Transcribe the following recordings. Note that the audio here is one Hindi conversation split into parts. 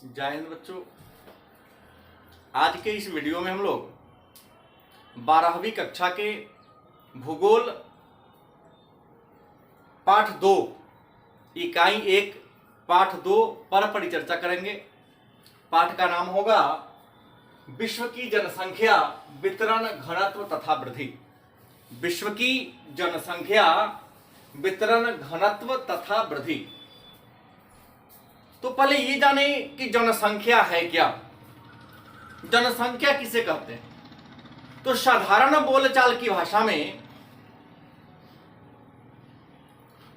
जय हिंद बच्चों। आज के इस वीडियो में हम लोग 12वीं कक्षा के भूगोल पाठ 2 इकाई 1 पाठ 2 पर परिचर्चा करेंगे। पाठ का नाम होगा विश्व की जनसंख्या वितरण घनत्व तथा वृद्धि। विश्व की जनसंख्या वितरण घनत्व तथा वृद्धि। तो पहले ये जाने कि जनसंख्या है क्या, जनसंख्या किसे कहते हैं। तो साधारण बोलचाल की भाषा में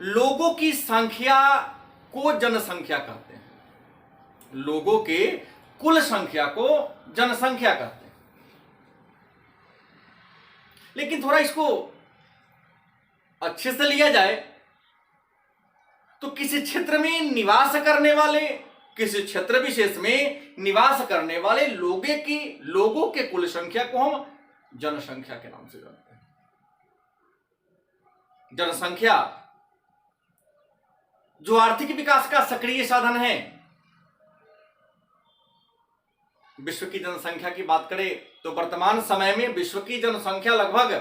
लोगों की संख्या को जनसंख्या कहते हैं। लोगों के कुल संख्या को जनसंख्या कहते हैं। लेकिन थोड़ा इसको अच्छे से लिया जाए तो किसी क्षेत्र में निवास करने वाले, किसी क्षेत्र विशेष में निवास करने वाले लोगों के कुल संख्या को हम जनसंख्या के नाम से जानते हैं। जनसंख्या जो आर्थिक विकास का सक्रिय साधन है। विश्व की जनसंख्या की बात करें तो वर्तमान समय में विश्व की जनसंख्या लगभग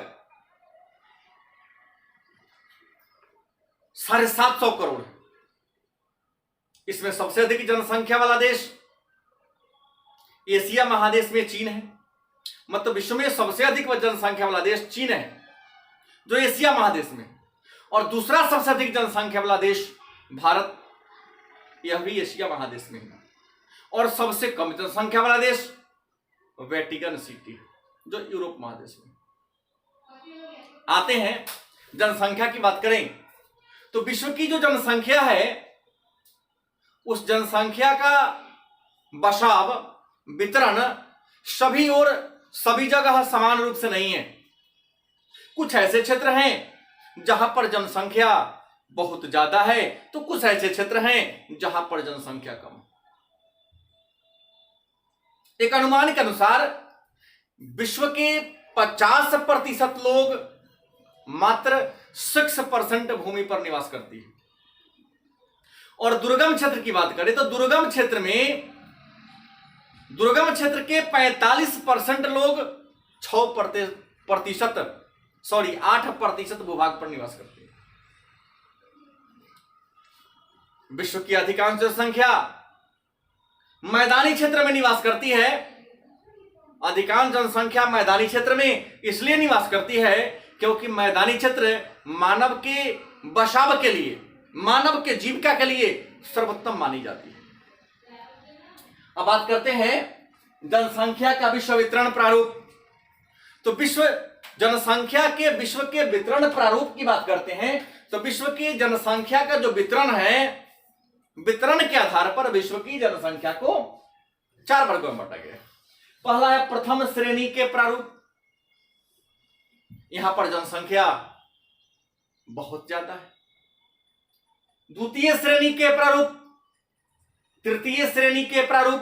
750 करोड़ है। इसमें सबसे अधिक जनसंख्या वाला देश एशिया महादेश में चीन है। मतलब विश्व में सबसे अधिक जनसंख्या वाला देश चीन है जो एशिया महादेश में, और दूसरा सबसे अधिक जनसंख्या वाला देश भारत, यह भी एशिया महादेश में है। और सबसे कम जनसंख्या वाला देश वेटिकन सिटी जो यूरोप महादेश में। आते हैं जनसंख्या की बात करें तो विश्व की जो जनसंख्या है उस जनसंख्या का बसाव वितरण सभी और सभी जगह समान रूप से नहीं है। कुछ ऐसे क्षेत्र हैं जहां पर जनसंख्या बहुत ज्यादा है तो कुछ ऐसे क्षेत्र हैं जहां पर जनसंख्या कम। एक अनुमान के अनुसार विश्व के 50% लोग मात्र 6% भूमि पर निवास करती है। और दुर्गम क्षेत्र की बात करें तो दुर्गम क्षेत्र के 45% लोग 8% भूभाग पर निवास करते हैं। विश्व की अधिकांश जनसंख्या मैदानी क्षेत्र में निवास करती है। अधिकांश जनसंख्या मैदानी क्षेत्र में इसलिए निवास करती है क्योंकि मैदानी क्षेत्र मानव के बसाव के लिए, मानव के जीविका के लिए सर्वोत्तम मानी जाती है। अब बात करते हैं जनसंख्या का विश्व वितरण प्रारूप। तो विश्व जनसंख्या के विश्व के वितरण प्रारूप की बात करते हैं तो विश्व की जनसंख्या का जो वितरण है, वितरण के आधार पर विश्व की जनसंख्या को 4 वर्गों में बांटा गया है। पहला है प्रथम श्रेणी के प्रारूप। यहां पर जनसंख्या बहुत ज्यादा है। द्वितीय श्रेणी के प्रारूप, तृतीय श्रेणी के प्रारूप,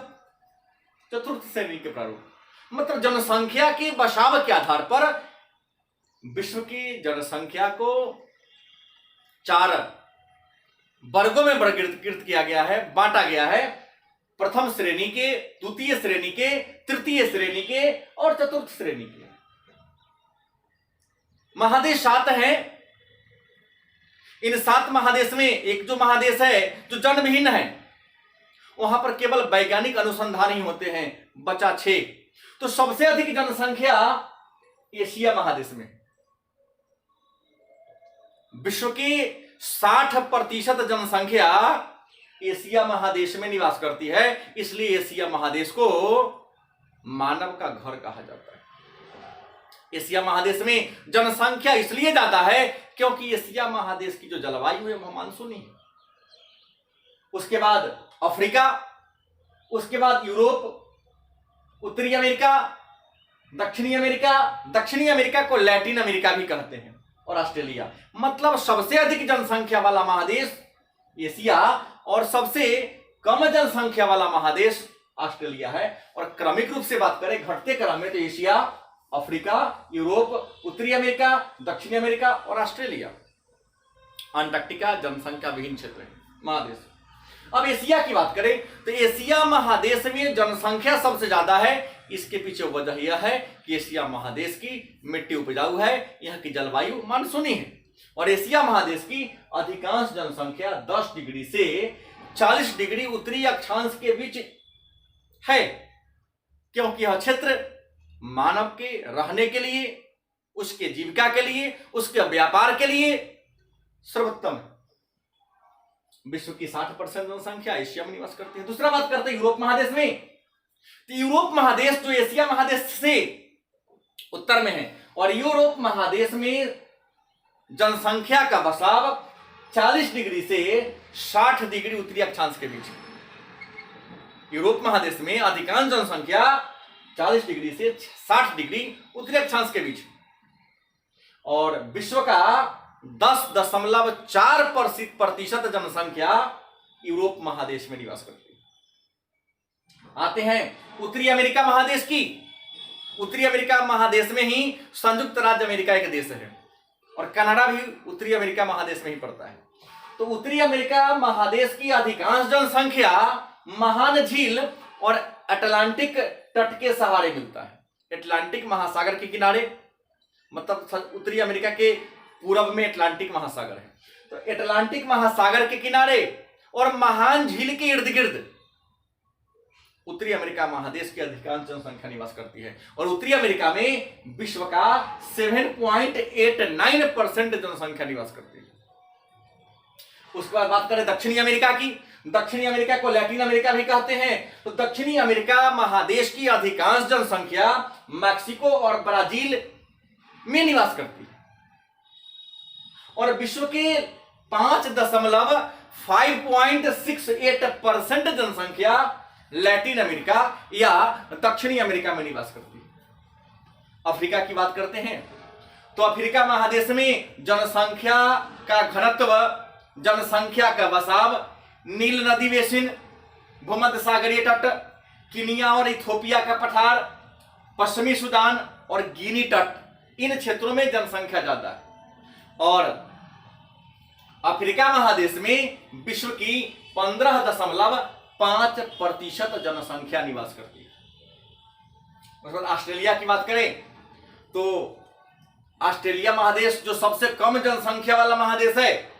चतुर्थ श्रेणी के प्रारूप। मतलब जनसंख्या के बसाव के आधार पर विश्व की जनसंख्या को 4 वर्गों में वर्गीकृत किया गया है, बांटा गया है। प्रथम श्रेणी के, द्वितीय श्रेणी के, तृतीय श्रेणी के और चतुर्थ श्रेणी के। महादेश 7 हैं। इन 7 महादेश में एक जो महादेश है जो जन्महीन है, वहां पर केवल वैज्ञानिक अनुसंधान ही होते हैं, बचा 6। तो सबसे अधिक जनसंख्या एशिया महादेश में। विश्व की 60% जनसंख्या एशिया महादेश में निवास करती है। इसलिए एशिया महादेश को मानव का घर कहा जाता है। एशिया महादेश में जनसंख्या इसलिए ज्यादा है क्योंकि एशिया महादेश की जो जलवायु है वह मानसूनी है। उसके बाद अफ्रीका, उसके बाद यूरोप, उत्तरी अमेरिका, दक्षिणी अमेरिका को लैटिन अमेरिका भी कहते हैं, और ऑस्ट्रेलिया। मतलब सबसे अधिक जनसंख्या वाला महादेश एशिया और सबसे कम जनसंख्या वाला महादेश ऑस्ट्रेलिया है। और क्रमिक रूप से बात करें घटते क्रम में तो एशिया, अफ्रीका, यूरोप, उत्तरी अमेरिका, दक्षिणी अमेरिका और ऑस्ट्रेलिया। अंटार्कटिका जनसंख्या विहीन क्षेत्र है, महादेश। अब एशिया की बात करें तो एशिया महादेश में जनसंख्या सबसे ज्यादा है। इसके पीछे वजह यह है कि एशिया महादेश की मिट्टी उपजाऊ है, यहाँ की जलवायु मानसूनी है और एशिया महादेश की अधिकांश जनसंख्या 10 डिग्री से 40 डिग्री उत्तरी अक्षांश के बीच है, क्योंकि यह क्षेत्र मानव के रहने के लिए, उसके जीविका के लिए, उसके व्यापार के लिए सर्वोत्तम है। विश्व की 60% जनसंख्या एशिया में निवास करती है। दूसरा बात करते हैं यूरोप महादेश में। तो यूरोप महादेश जो एशिया महादेश से उत्तर में है और यूरोप महादेश में जनसंख्या का बसाव 40 डिग्री से 60 डिग्री उत्तरी अक्षांश के बीच है। यूरोप महादेश में अधिकांश जनसंख्या 40 डिग्री से 60 डिग्री उत्तरी अक्षांश के बीच है और विश्व का 10.4% जनसंख्या यूरोप महादेश में निवास करती है। आते हैं उत्तरी अमेरिका महादेश की। उत्तरी अमेरिका महादेश में ही संयुक्त राज्य अमेरिका एक देश है और कनाडा भी उत्तरी अमेरिका महादेश में ही पड़ता है। तो उत्तरी अमेरिका महादेश की अधिकांश जनसंख्या महान झील और अटलांटिक तट के सहारे मिलता है। अटलांटिक महासागर के किनारे, मतलब उत्तरी अमेरिका के पूर्व में अटलांटिक महासागर है, तो अटलांटिक महासागर के किनारे और महान झील के इर्द गिर्द उत्तरी अमेरिका महादेश की अधिकांश जनसंख्या निवास करती है और उत्तरी अमेरिका में विश्व का 7.89% जनसंख्या निवास करती है। उसके बाद बात करें दक्षिणी अमेरिका की। दक्षिणी अमेरिका को लैटिन अमेरिका भी कहते हैं। तो दक्षिणी अमेरिका महादेश की अधिकांश जनसंख्या मैक्सिको और ब्राजील में निवास करती है और विश्व के 5.68% जनसंख्या लैटिन अमेरिका या दक्षिणी अमेरिका में निवास करती है। अफ्रीका की बात करते हैं तो अफ्रीका महादेश में जनसंख्या का घनत्व, जनसंख्या का बसाव नील नदी बेसिन, भूमध्य सागरीय तट, कीनिया और इथियोपिया का पठार, पश्चिमी सूडान और गिनी तट, इन क्षेत्रों में जनसंख्या ज्यादा है और अफ्रीका महादेश में विश्व की 15.5% जनसंख्या निवास करती है। उसके बाद ऑस्ट्रेलिया की बात करें तो ऑस्ट्रेलिया महादेश जो सबसे कम जनसंख्या वाला महादेश है,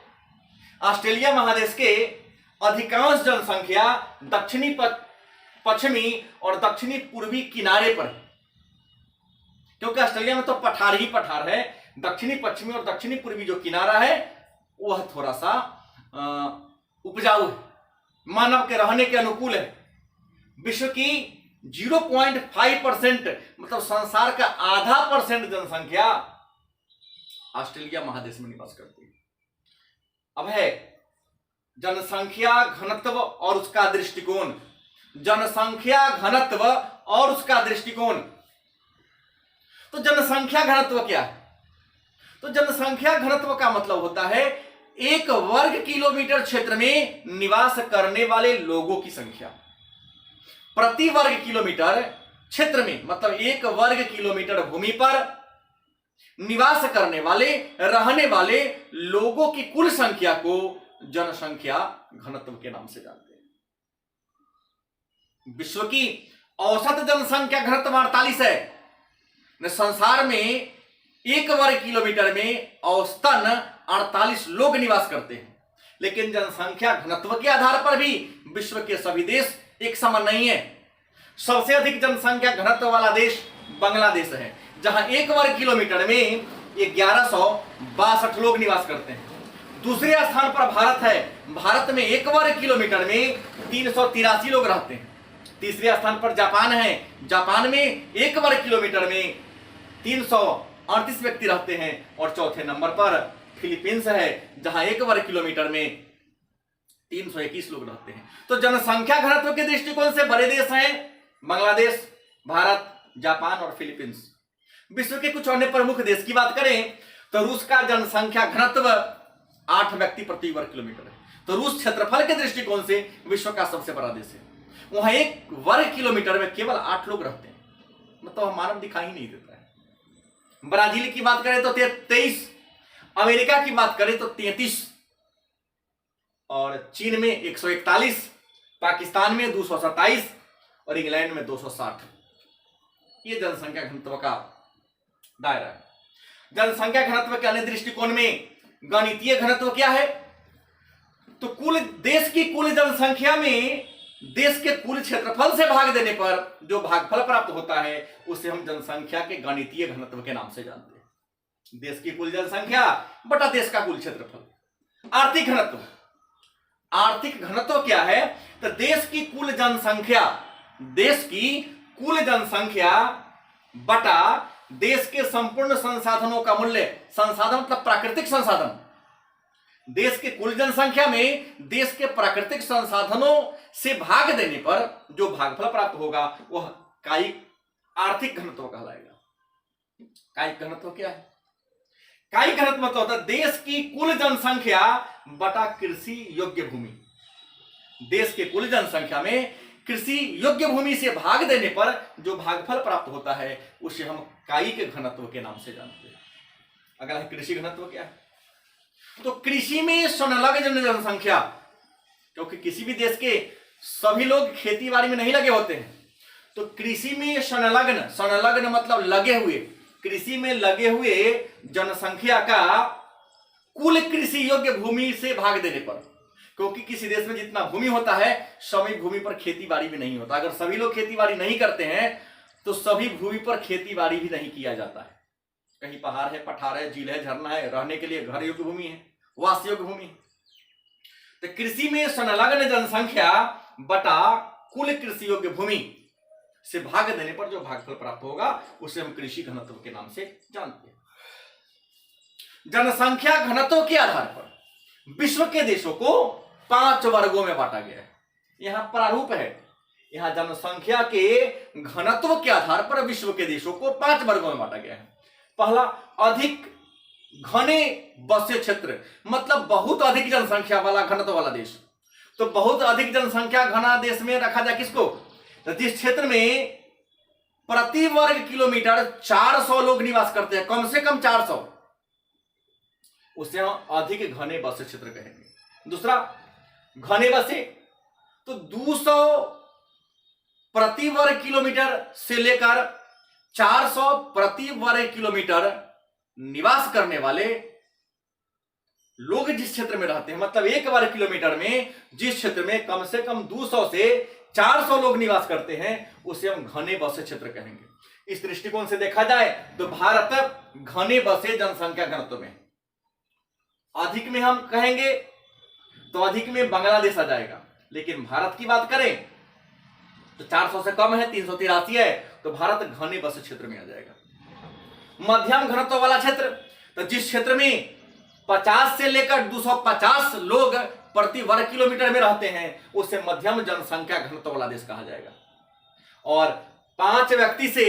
ऑस्ट्रेलिया महादेश के अधिकांश जनसंख्या दक्षिणी पश्चिमी और दक्षिणी पूर्वी किनारे पर है, क्योंकि ऑस्ट्रेलिया में तो पठार ही पठार है। दक्षिणी पश्चिमी और दक्षिणी पूर्वी जो किनारा है वह थोड़ा सा उपजाऊ है, मानव के रहने के अनुकूल है। विश्व की 0.5% मतलब संसार का आधा % जनसंख्या ऑस्ट्रेलिया महादेश में निवास करती है। अब है जनसंख्या घनत्व और उसका दृष्टिकोण। जनसंख्या घनत्व और उसका दृष्टिकोण। तो जनसंख्या घनत्व क्या है? तो जनसंख्या घनत्व का मतलब होता है 1 वर्ग किलोमीटर क्षेत्र में निवास करने वाले लोगों की संख्या। प्रति वर्ग किलोमीटर क्षेत्र में, मतलब 1 वर्ग किलोमीटर भूमि पर निवास करने वाले, रहने वाले लोगों की कुल संख्या को जनसंख्या घनत्व के नाम से जानते हैं। विश्व की औसत जनसंख्या घनत्व 48 है। संसार में 1 वर्ग किलोमीटर में औसतन 48 लोग निवास करते हैं, लेकिन जनसंख्या घनत्व के आधार पर भी विश्व के सभी देश एक समान नहीं है। सबसे अधिक जनसंख्या घनत्व वाला देश बांग्लादेश है, जहां 1 वर्ग किलोमीटर में 1162 लोग निवास करते हैं। दूसरे स्थान पर भारत है। भारत में 1 वर्ग किलोमीटर में 383 लोग रहते हैं। तीसरे स्थान पर जापान है। जापान में 1 वर्ग किलोमीटर में 338 व्यक्ति रहते हैं और चौथे नंबर पर फिलीपींस है, जहां 1 वर्ग किलोमीटर में 321 लोग रहते हैं। तो जनसंख्या घनत्व के दृष्टिकोण से बड़े देश हैं बांग्लादेश, भारत, जापान और फिलीपींस। विश्व के कुछ अन्य प्रमुख देश की बात करें तो रूस का जनसंख्या घनत्व 8 व्यक्ति प्रति वर्ग किलोमीटर है। तो रूस क्षेत्रफल के दृष्टिकोण से विश्व का सबसे बड़ा देश है। वहां 1 वर्ग किलोमीटर में केवल 8 लोग रहते हैं, मतलब मानव दिखाई नहीं देता है। ब्राजील की बात करें तो 23, अमेरिका की बात करें तो 33 और चीन में 141, पाकिस्तान में 227 और इंग्लैंड में 260। ये जनसंख्या घनत्व का दायरा है। जनसंख्या घनत्व के अन्य दृष्टिकोण में गणितीय घनत्व क्या है? तो कुल देश की कुल जनसंख्या में देश के कुल क्षेत्रफल से भाग देने पर जो भागफल प्राप्त होता है उसे हम जनसंख्या के गणितीय घनत्व के नाम से जानते हैं। देश की कुल जनसंख्या बटा देश का कुल क्षेत्रफल। आर्थिक घनत्व, आर्थिक घनत्व क्या है? तो देश की कुल जनसंख्या, देश की कुल जनसंख्या बटा देश के संपूर्ण संसाधनों का मूल्य। संसाधन मतलब प्राकृतिक संसाधन। देश के कुल जनसंख्या में देश के प्राकृतिक संसाधनों से भाग देने पर जो भागफल प्राप्त होगा वह कायिक आर्थिक घनत्व कहलाएगा। कायिक घनत्व क्या है? कायिक घनत्व मतलब होता है देश की कुल जनसंख्या बटा कृषि योग्य भूमि। देश के कुल जनसंख्या में कृषि योग्य भूमि से भाग देने पर जो भागफल प्राप्त होता है उसे हम कायिक घनत्व के नाम से जानते हैं। अगला है कृषि घनत्व क्या है? तो कृषि में संलग्न जनसंख्या, क्योंकि किसी भी देश के सभी लोग खेती बाड़ी में नहीं लगे होते हैं, तो कृषि में संलग्न, संलग्न मतलब लगे हुए, कृषि में लगे हुए जनसंख्या का कुल कृषि योग्य भूमि से भाग देने पर, क्योंकि किसी देश में जितना भूमि होता है सभी भूमि पर खेती बाड़ी भी नहीं होता। अगर सभी लोग खेती बाड़ी नहीं करते हैं तो सभी भूमि पर खेती बाड़ी भी नहीं किया जाता है। कहीं पहाड़ है, पठार है, झील है, झरना है, रहने के लिए घर योग्य भूमि है, वास योग्य भूमि। तो कृषि में संलग्न जनसंख्या बटा कुल कृषि योग्य भूमि से भाग देने पर जो भागफल प्राप्त होगा उसे हम कृषि घनत्व के नाम से जानते हैं। जनसंख्या घनत्व के आधार पर विश्व के देशों को 5 वर्गों में बांटा गया है। यहां प्रारूप है, यहां जनसंख्या के घनत्व के आधार पर विश्व के देशों को 5 वर्गों में बांटा गया है। पहला, अधिक घने बसे क्षेत्र, मतलब बहुत अधिक जनसंख्या वाला घनत्व वाला देश। तो बहुत अधिक जनसंख्या घना देश में रखा जाए किसको? तो जिस क्षेत्र में प्रति वर्ग किलोमीटर 400 लोग निवास करते हैं, कम से कम 400, उसे हम अधिक घने बसे क्षेत्र कहेंगे। दूसरा, घने बसे तो 200 प्रति वर्ग किलोमीटर से लेकर 400 प्रति वर्ग किलोमीटर निवास करने वाले लोग जिस क्षेत्र में रहते हैं, मतलब 1 वर्ग किलोमीटर में जिस क्षेत्र में कम से कम 200 से 400 लोग निवास करते हैं उसे हम घने बसे क्षेत्र कहेंगे। इस दृष्टिकोण से देखा जाए तो भारत घने बसे जनसंख्या घनत्व में, अधिक में हम कहेंगे तो अधिक में बांग्लादेश आ जाएगा, लेकिन भारत की बात करें तो 400 से कम है, 383 है, तो भारत घने बसे क्षेत्र में आ जाएगा। मध्यम घनत्व वाला क्षेत्र, तो जिस क्षेत्र में 50 से लेकर 250 लोग प्रति वर्ग किलोमीटर में रहते हैं उसे मध्यम जनसंख्या घनत्व वाला देश कहा जाएगा। और 5 व्यक्ति से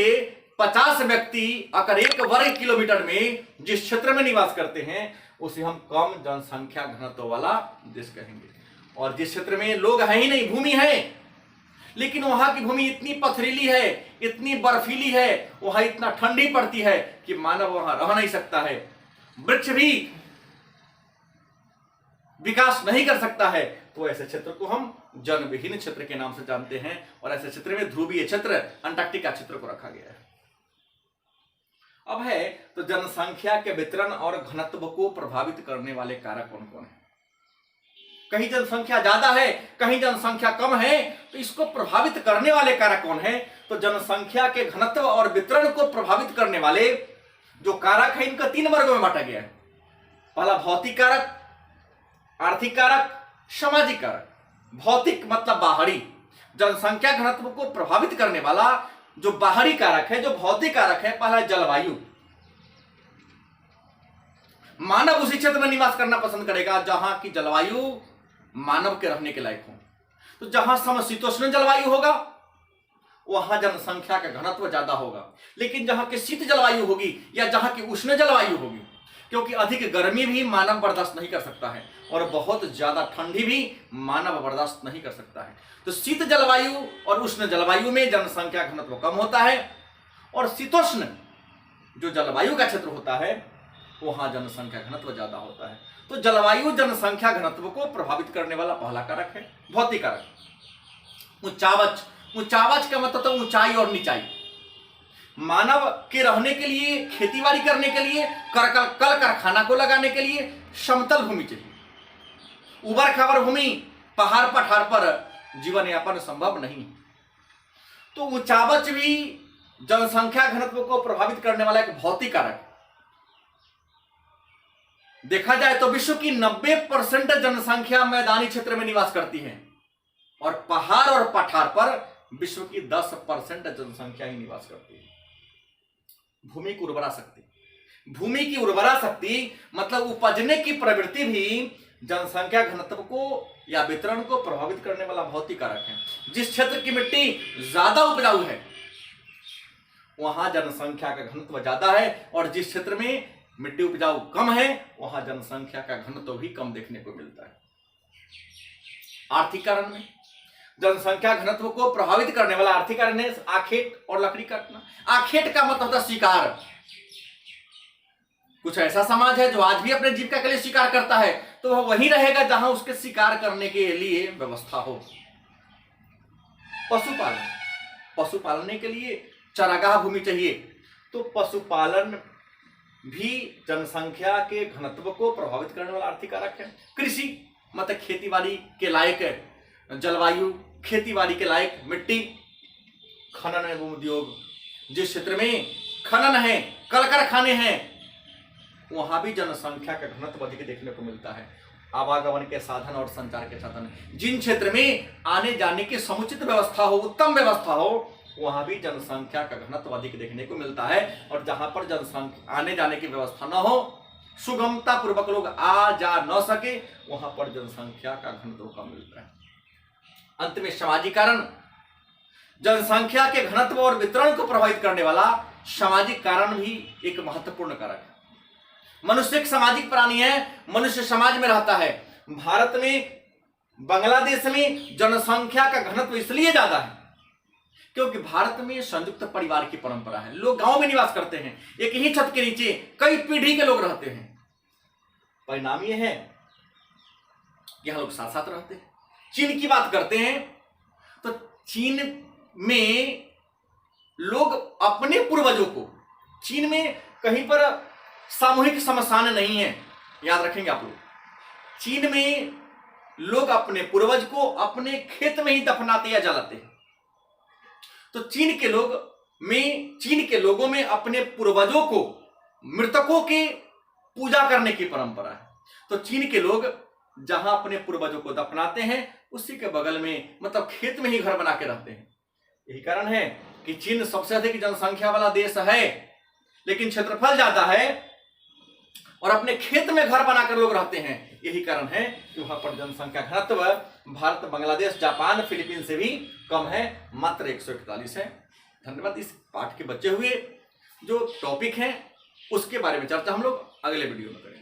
50 व्यक्ति अगर 1 वर्ग किलोमीटर में जिस क्षेत्र में निवास करते हैं उसे हम कम जनसंख्या घनत्व वाला देश कहेंगे। और जिस क्षेत्र में लोग हैं ही नहीं, भूमि है लेकिन वहां की भूमि इतनी पथरीली है, इतनी बर्फीली है, वहां इतना ठंडी पड़ती है कि मानव वहां रह नहीं सकता है, वृक्ष भी विकास नहीं कर सकता है, तो ऐसे क्षेत्र को हम जनविहीन क्षेत्र के नाम से जानते हैं। और ऐसे क्षेत्र में ध्रुवीय क्षेत्र, अंटार्कटिका क्षेत्र को रखा गया है। अब है तो जनसंख्या के वितरण और घनत्व को प्रभावित करने वाले कारक कौन कौन है? कहीं जनसंख्या ज्यादा है, कहीं जनसंख्या कम है, तो इसको प्रभावित करने वाले कारक कौन है? तो जनसंख्या के घनत्व और वितरण को प्रभावित करने वाले जो कारक है इनका 3 वर्गों में बांटा गया है। पहला, भौतिक कारक, आर्थिक कारक, सामाजिक कारक। भौतिक मतलब बाहरी, जनसंख्या घनत्व को प्रभावित करने वाला जो बाहरी कारक है, जो भौतिक कारक है, पहला जलवायु। मानव उसी क्षेत्र में निवास करना पसंद करेगा जहां की जलवायु मानव के रहने के लायक हो। तो जहां समशीतोष्ण जलवायु होगा वहां जनसंख्या का घनत्व ज्यादा होगा, लेकिन जहां की शीत जलवायु होगी या जहां की उष्ण जलवायु होगी, क्योंकि अधिक गर्मी भी मानव बर्दाश्त नहीं कर सकता है और बहुत ज्यादा ठंडी भी मानव बर्दाश्त नहीं कर सकता है, तो शीत जलवायु और उष्ण जलवायु में जनसंख्या घनत्व कम होता है, और शीतोष्ण जो जलवायु का क्षेत्र होता है वहां जनसंख्या घनत्व ज्यादा होता है। तो जलवायु जनसंख्या घनत्व को प्रभावित करने वाला पहला कारक है। भौतिक कारक ऊंचावच, ऊंचावच का मतलब तो ऊंचाई और निचाई। मानव के रहने के लिए, खेतीबाड़ी करने के लिए, कल कारखाना को लगाने के लिए समतल भूमि चाहिए। उबड़ खाबड़ भूमि, पहाड़ पठार पर जीवन यापन संभव नहीं। तो ऊंचावच भी जनसंख्या घनत्व को प्रभावित करने वाला एक भौतिक कारक है। देखा जाए तो विश्व की 90% जनसंख्या मैदानी क्षेत्र में निवास करती है और पहाड़ और पठार पर विश्व की 10% जनसंख्या ही निवास करती है। भूमि की उर्वरा शक्ति, भूमि की उर्वरा शक्ति मतलब उपजने की प्रवृत्ति भी जनसंख्या घनत्व को या वितरण को प्रभावित करने वाला भौतिक कारक है। जिस क्षेत्र की मिट्टी ज्यादा उपजाऊ है वहां जनसंख्या का घनत्व ज्यादा है, और जिस क्षेत्र में मिट्टी उपजाऊ कम है वहां जनसंख्या का घनत्व भी कम देखने को मिलता है। आर्थिक कारण में जनसंख्या घनत्व को प्रभावित करने वाला आर्थिक कारण है आखेट और लकड़ी काटना। आखेट का मतलब होता है शिकार। कुछ ऐसा समाज है जो आज भी अपने जीविका के लिए शिकार करता है, तो वह वहीं रहेगा जहां उसके शिकार करने के लिए व्यवस्था हो। पशुपालन, पशुपालने के लिए चारागाह भूमि चाहिए, तो पशुपालन भी जनसंख्या के घनत्व को प्रभावित करने वाला आर्थिक कारक है। कृषि मतलब खेतीबाड़ी के लायक है जलवायु, खेतीबाड़ी के लायक मिट्टी। खनन एवं उद्योग, जिस क्षेत्र में खनन है, कल कारखाने हैं, वहां भी जनसंख्या का घनत्व अधिक देखने को मिलता है। आवागमन के साधन और संचार के साधन, जिन क्षेत्र में आने जाने की समुचित व्यवस्था हो, उत्तम व्यवस्था हो, वहां भी जनसंख्या का घनत्व अधिक देखने को मिलता है। और जहां पर जनसंख्या आने जाने की व्यवस्था न हो, सुगमता पूर्वक लोग आ जा न सके, वहां पर जनसंख्या का घनत्व कम मिलता है। अंत में सामाजिक कारण, जनसंख्या के घनत्व और वितरण को प्रभावित करने वाला सामाजिक कारण भी एक महत्वपूर्ण कारक है। मनुष्य एक सामाजिक प्राणी है, मनुष्य समाज में रहता है। भारत में, बांग्लादेश में जनसंख्या का घनत्व इसलिए ज्यादा है क्योंकि भारत में संयुक्त परिवार की परंपरा है। लोग गांव में निवास करते हैं, एक ही छत के नीचे कई पीढ़ी के लोग रहते हैं। परिणाम यह है कि यहां लोग साथ साथ रहते हैं। चीन की बात करते हैं तो चीन में लोग अपने पूर्वजों को, चीन में कहीं पर सामूहिक श्मशान नहीं है, याद रखेंगे आप लोग। चीन में लोग अपने पूर्वज को अपने खेत में ही दफनाते या जलाते हैं। तो चीन के लोगों में अपने पूर्वजों को, मृतकों के पूजा करने की परंपरा है। तो चीन के लोग जहां अपने पूर्वजों को दफनाते हैं उसी के बगल में, मतलब खेत में ही घर बना के रहते हैं। यही कारण है कि चीन सबसे अधिक जनसंख्या वाला देश है, लेकिन क्षेत्रफल ज्यादा है और अपने खेत में घर बनाकर लोग रहते हैं। यही कारण है कि वहां पर जनसंख्या घनत्व भारत, बांग्लादेश, जापान, फिलीपींस से भी कम है, मात्र 141 है। धन्यवाद। इस पाठ के बचे हुए जो टॉपिक हैं उसके बारे में चर्चा हम लोग अगले वीडियो में करेंगे।